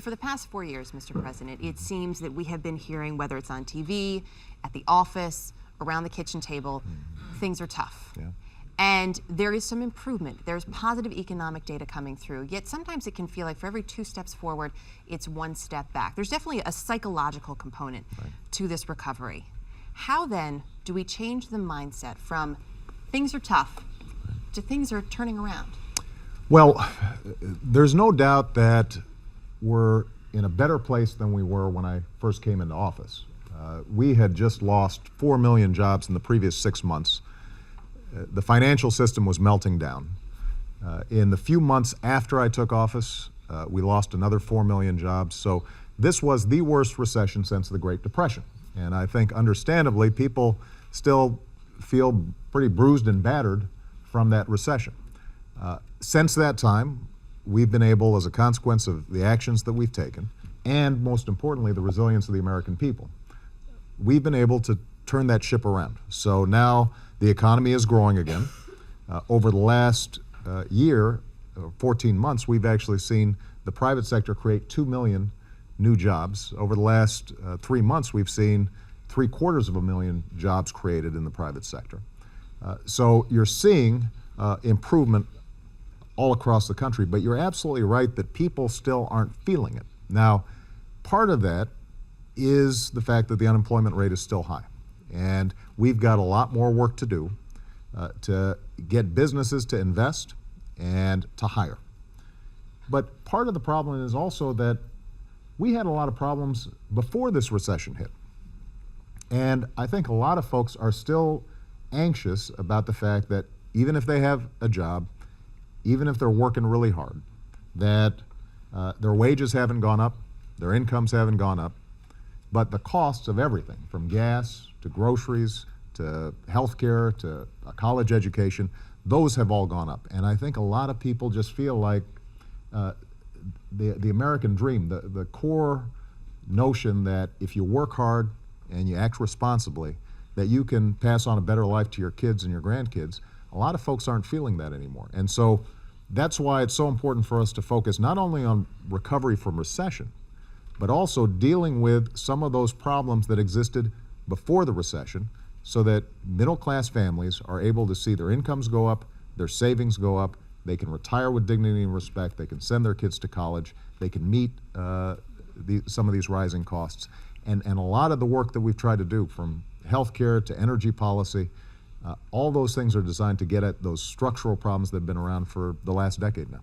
For the past 4 years, Mr. President, it seems that we have been hearing, whether it's on TV, at the office, around the kitchen table, things are tough. Yeah. And there is some improvement. There's positive economic data coming through. Yet sometimes it can feel like for every 2 steps forward, it's 1 step back. There's definitely a psychological component to this recovery. How then do we change the mindset from things are tough to things are turning around? Well, there's no doubt that we're in a better place than we were when I first came into office. We had just lost 4 million jobs in the previous 6 months. The financial system was melting down. In the few months after I took office, we lost another 4 million jobs. So this was the worst recession since the Great Depression. And I think understandably, people still feel pretty bruised and battered from that recession. Since that time, we've been able, as a consequence of the actions that we've taken, and most importantly, the resilience of the American people, we've been able to turn that ship around. So now the economy is growing again. Over the last year, 14 months, we've actually seen the private sector create 2 million new jobs. Over the last 3 months, we've seen 750,000 jobs created in the private sector. So you're seeing improvement all across the country, but you're absolutely right that people still aren't feeling it. Now, part of that is the fact that the unemployment rate is still high. And we've got a lot more work to do to get businesses to invest and to hire. But part of the problem is also that we had a lot of problems before this recession hit. And I think a lot of folks are still anxious about the fact that even if they have a job, even if they're working really hard, that their wages haven't gone up, their incomes haven't gone up, but the costs of everything, from gas to groceries to healthcare to a college education, those have all gone up. And I think a lot of people just feel like the American dream, the core notion that if you work hard and you act responsibly, that you can pass on a better life to your kids and your grandkids, a lot of folks aren't feeling that anymore. And so that's why it's so important for us to focus not only on recovery from recession, but also dealing with some of those problems that existed before the recession so that middle-class families are able to see their incomes go up, their savings go up, they can retire with dignity and respect, they can send their kids to college, they can meet some of these rising costs. And a lot of the work that we've tried to do, from healthcare to energy policy, all those things are designed to get at those structural problems that have been around for the last decade now.